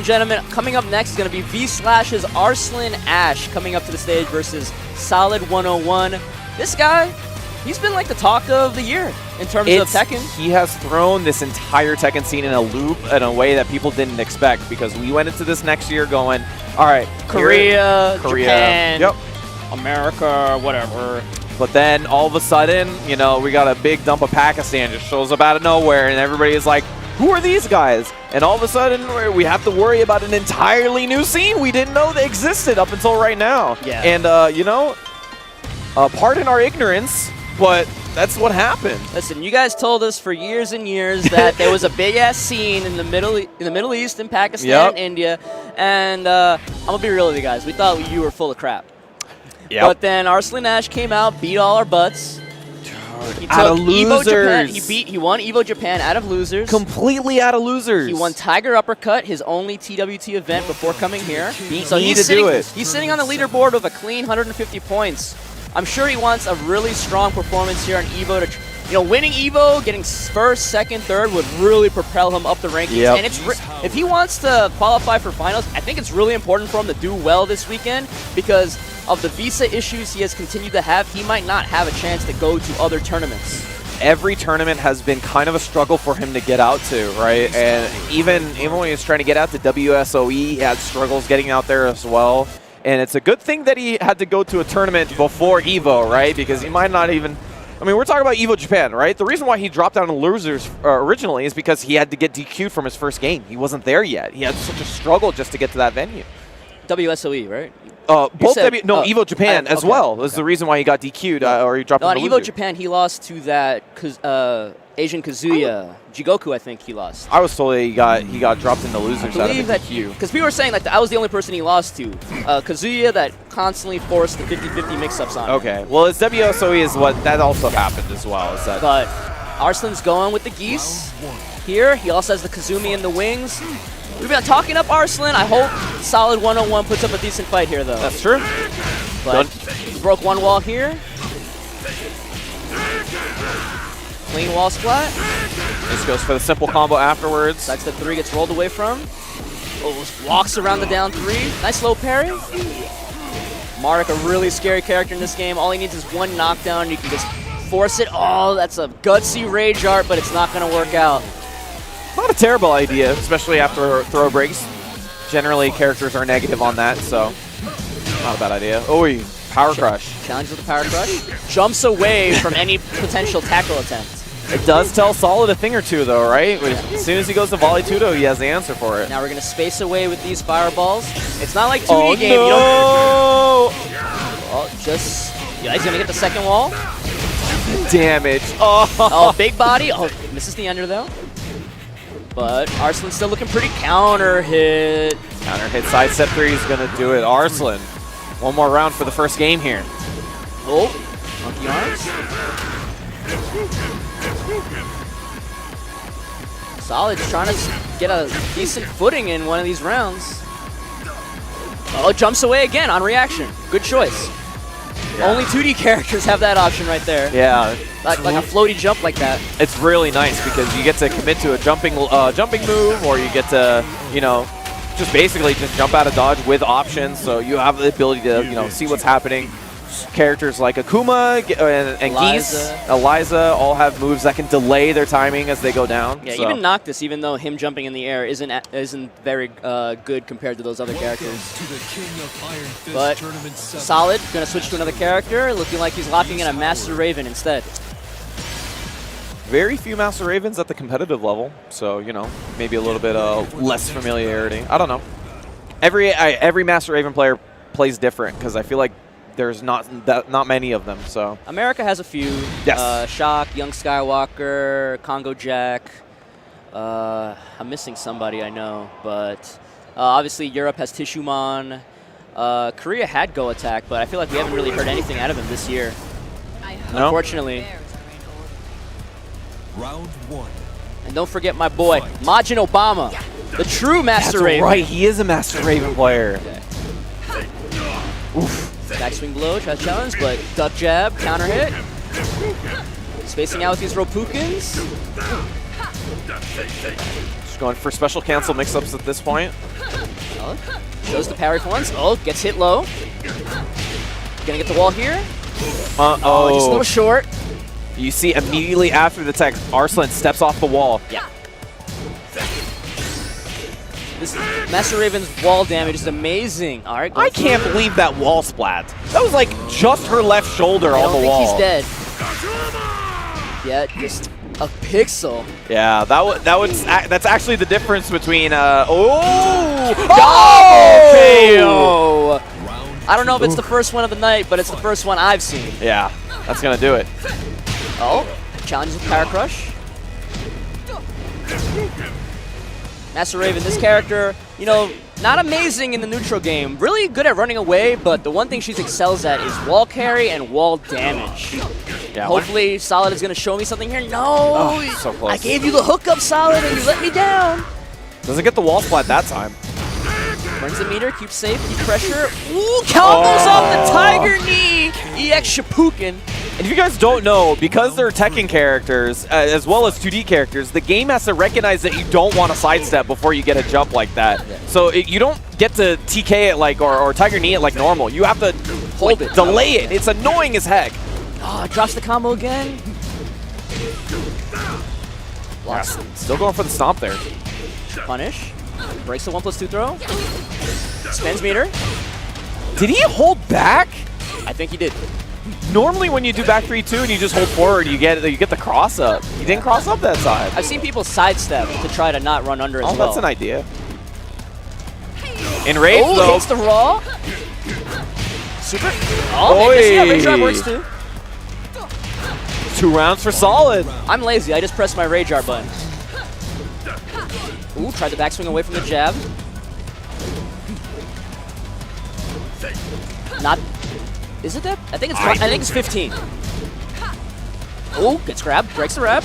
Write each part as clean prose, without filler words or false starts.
and gentlemen, coming up next is going to be V/Slash's Arslan Ash coming up to the stage versus Solid101. This guy, he's been like the talk of the year in terms of Tekken. He has thrown this entire Tekken scene in a loop in a way that people didn't expect, because we went into this next year going, all right, Korea, Japan, yep, America, whatever. But then all of a sudden, you know, we got a big dump of Pakistan just shows up out of nowhere, and everybody is like, who are these guys? And all of a sudden, we have to worry about an entirely new scene we didn't know they existed up until right now. Yeah. And, you know, pardon our ignorance, but that's what happened. Listen, you guys told us for years and years that there was a big-ass scene in the Middle East, in Pakistan, and India, and I'm going to be real with you guys. We thought you were full of crap. Yep. But then Arslan Ash came out, beat all our butts. He out of losers. EVO Japan. He won EVO Japan out of losers. Completely out of losers. He won Tiger Uppercut, his only TWT event before coming here. He's sitting on the leaderboard with a clean 150 points. I'm sure he wants a really strong performance here on EVO. You know, winning EVO, getting first, second, third would really propel him up the rankings. Yep. And if he wants to qualify for finals, I think it's really important for him to do well this weekend, because of the visa issues he has continued to have. He might not have a chance to go to other tournaments. Every tournament has been kind of a struggle for him to get out to, right? And even when he was trying to get out to WSOE, he had struggles getting out there as well. And it's a good thing that he had to go to a tournament before EVO, right? Because he might not even... I mean, we're talking about EVO Japan, right? The reason why he dropped down to losers originally is because he had to get DQ'd from his first game. He wasn't there yet. He had such a struggle just to get to that venue. WSOE, right? EVO Japan as well. That's the reason why he got DQ'd or he dropped down to losers. On EVO Japan, he lost to that Asian Kazuya. Jigoku, I think he lost. I was told he got dropped into losers out of the DQ. Because people were saying like I was the only person he lost to. Kazuya that constantly forced the 50-50 mix-ups on him. Okay, well, it's WSOE is what that also happened as well. Is that but Arslan's going with the geese here. He also has the Kazumi in the wings. We've been talking up Arslan. I hope Solid101 puts up a decent fight here, though. That's true. But he broke one wall here. Clean wall splat. This goes for the simple combo afterwards. Side step 3 gets rolled away from. Walks around the down 3. Nice low parry. Marek, a really scary character in this game. All he needs is one knockdown. You can just force it. Oh, that's a gutsy rage art, but it's not going to work out. Not a terrible idea, especially after throw breaks. Generally, characters are negative on that, so not a bad idea. Oh, power crush. Challenges with the power crush. Jumps away from any potential tackle attempt. It does tell Solid a thing or two, though, right? As soon as he goes to volley tudo, he has the answer for it. Now we're going to space away with these fireballs. It's not like 2D oh, game. No! You don't... Yeah, he's going to get the second wall. Damage. Oh, big body. Oh, misses the ender, though. But Arslan's still looking pretty counter hit. Counter hit, side step 3 is going to do it. Arslan, one more round for the first game here. Oh, monkey arms. Solid's trying to get a decent footing in one of these rounds. Oh, jumps away again on reaction. Good choice. Yeah. Only 2D characters have that option right there. Yeah. Like a floaty jump like that. It's really nice because you get to commit to a jumping move, or you get to, you know, just basically just jump out of dodge with options, so you have the ability to, you know, see what's happening. Characters like Akuma and Geese, Eliza all have moves that can delay their timing as they go down. Yeah, so. Even Noctis, even though him jumping in the air isn't very good compared to those other characters. But Solid, gonna switch to another character, looking like he's locking in a Master Raven instead. Very few Master Ravens at the competitive level, so, you know, maybe a little bit less familiarity. I don't know. Every Master Raven player plays different because I feel like there's not many of them. So America has a few. Yes. Shock, Young Skywalker, Congo Jack. I'm missing somebody I know, but obviously Europe has Tishumon. Korea had Go Attack, but I feel like we haven't really heard anything out of him this year. No. Unfortunately. Round 1. And don't forget my boy, Majin Obama, the true Master Raven. That's right, he is a Master Raven player. Okay. Oof. Backswing blow, tries to challenge, but duck jab, counter hit. Spacing out with these Ropukins. Going for special cancel mix-ups at this point. Oh, shows the parry for once. Oh, gets hit low. Gonna get the wall here. Oh, just a little short. You see immediately after the tech, Arslan steps off the wall. Yeah. This Master Raven's wall damage is amazing. All right, I can't believe that wall splat. That was like just her left shoulder on the wall. I don't think he's dead. Yeah, just a pixel. Yeah, that's actually the difference between KO! I don't know if it's the first one of the night, but it's the first one I've seen. Yeah, that's gonna do it. Oh, challenges with Power Crush. Master Raven, this character, you know, not amazing in the neutral game. Really good at running away, but the one thing she excels at is wall carry and wall damage. Yeah, hopefully Solid is going to show me something here. No! Oh, so close. I gave you the hookup, Solid, and you let me down. Doesn't get the wall splat that time. Burns the meter, keep safe, keep pressure. Ooh, combos off the Tiger Knee! EX Shippuden. And if you guys don't know, because they're Tekken characters, as well as 2D characters, the game has to recognize that you don't want to sidestep before you get a jump like that. Yeah. So you don't get to TK it like, or Tiger Knee it like normal. You have to hold it, delay it. It's annoying as heck. Oh, drops the combo again. Lost. Yeah, still going for the stomp there. Punish. Breaks the 1+2 throw. Spins meter. Did he hold back? I think he did. Normally when you do back 3-2 and you just hold forward, you get the cross up. He didn't cross up that time. I've seen people sidestep to try to not run under as well. Oh, that's an idea. In rage, though. Hits the raw. Super. Oh, maybe yeah, rage drive works too. 2 rounds for Solid. I'm lazy. I just pressed my rage art button. Ooh, tried the backswing away from the jab. Not. Is it that? I think it's 15. Ooh, gets grabbed. Breaks the rep.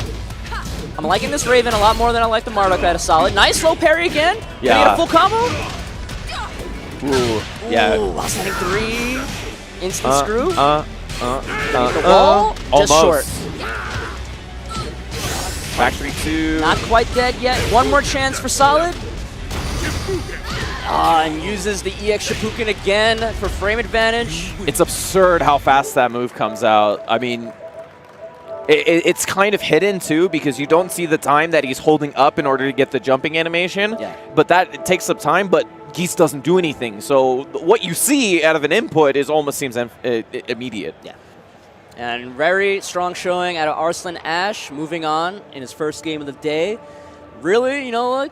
I'm liking this Raven a lot more than I like the Marduk out of Solid. Nice low parry again. Yeah. Can he get a full combo? Ooh. Yeah. Ooh, outstanding 3. Instant screw. The wall. Just short. Back 3-2. Not quite dead yet. One more chance for Solid. And uses the EX Shippuden again for frame advantage. It's absurd how fast that move comes out. I mean, it's kind of hidden too because you don't see the time that he's holding up in order to get the jumping animation. Yeah. But it takes some time, but Geese doesn't do anything. So what you see out of an input almost seems immediate. Yeah. And very strong showing out of Arslan Ash, moving on in his first game of the day. Really, you know, like,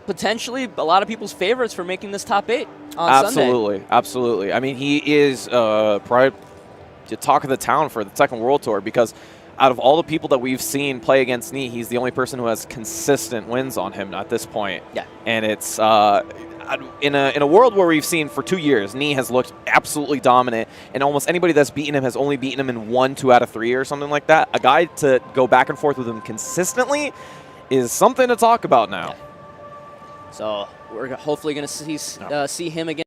potentially a lot of people's favorites for making this top 8 on Sunday. Absolutely. I mean, he is probably the talk of the town for the Tekken World Tour because out of all the people that we've seen play against Knee, he's the only person who has consistent wins on him at this point. Yeah. And it's in a world where we've seen for 2 years, Knee has looked absolutely dominant, and almost anybody that's beaten him has only beaten him in 1, 2 out of 3 or something like that. A guy to go back and forth with him consistently is something to talk about now. Yeah. So we're hopefully going to see him again.